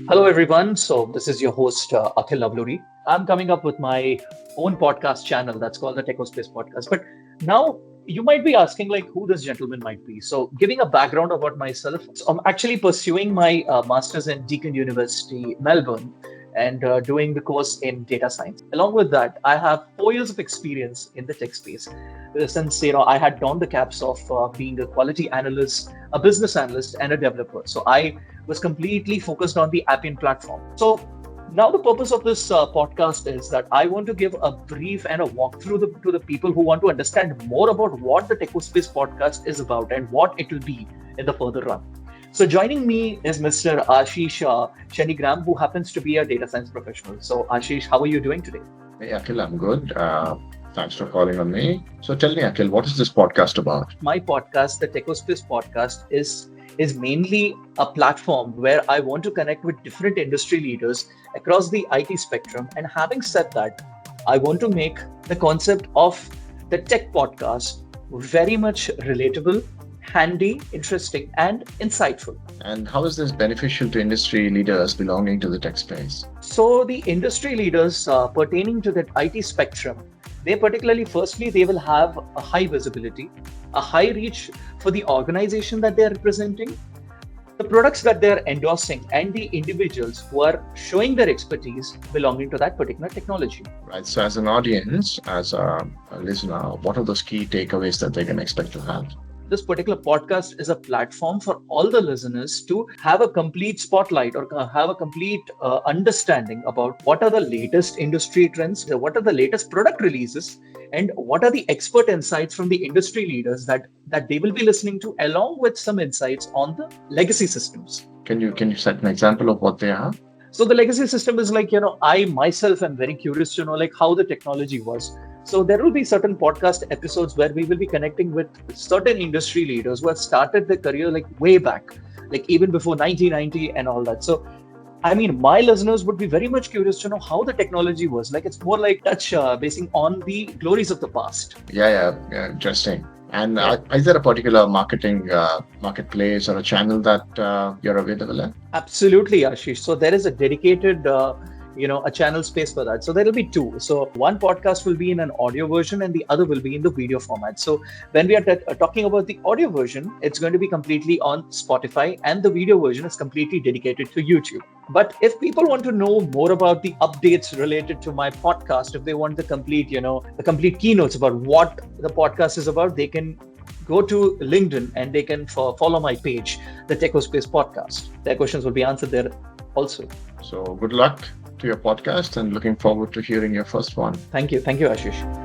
Hello, everyone. So, this is your host, Akhil Navluri. I'm coming up with my own podcast channel that's called the Techospace Podcast. But now you might be asking, like, who this gentleman might be. So, giving a background about myself, so I'm actually pursuing my master's in Deakin University, Melbourne, and doing the course in data science. Along with that, I have 4 years of experience in the tech space. Since I had donned the caps of being a quality analyst, a business analyst, and a developer. So I was completely focused on the Appian platform. So now the purpose of this podcast is that I want to give a brief and a walkthrough to the people who want to understand more about what the TechnoSpace podcast is about and what it will be in the further run. So joining me is Mr. Ashish Shanigram, who happens to be a data science professional. So Ashish, how are you doing today? Hey, Akhil, I'm good. Thanks for calling on me. So tell me, Akhil, what is this podcast about? My podcast, the TechnoSpace podcast, is mainly a platform where I want to connect with different industry leaders across the IT spectrum. And having said that, I want to make the concept of the tech podcast very much relatable, handy, interesting, and insightful. And how is this beneficial to industry leaders belonging to the tech space? So the industry leaders pertaining to that IT spectrum, they particularly, firstly, they will have a high visibility, a high reach for the organization that they are representing, the products that they are endorsing, and the individuals who are showing their expertise belonging to that particular technology. Right. So as an audience, as a listener, what are those key takeaways that they can expect to have? This particular podcast is a platform for all the listeners to have a complete spotlight or have a complete understanding about what are the latest industry trends, what are the latest product releases, and what are the expert insights from the industry leaders that they will be listening to, along with some insights on the legacy systems. Can you set an example of what they are? So the legacy system is like, I myself am very curious to know like how the technology was. So there will be certain podcast episodes where we will be connecting with certain industry leaders who have started their career like way back, like even before 1990 and all that. So, I mean, my listeners would be very much curious to know how the technology was. Like it's more like touch basing on the glories of the past. Yeah, interesting. And is there a particular marketplace or a channel that you're available in? Absolutely, Ashish. So there is a dedicated a channel space for that. So there will be two. So one podcast will be in an audio version and the other will be in the video format. So when we are talking about the audio version, it's going to be completely on Spotify, and the video version is completely dedicated to YouTube. But if people want to know more about the updates related to my podcast, if they want the complete keynotes about what the podcast is about, they can go to LinkedIn and they can follow my page, the TechnoSpace Podcast. Their questions will be answered there also. So good luck to your podcast and looking forward to hearing your first one. Thank you, Ashish.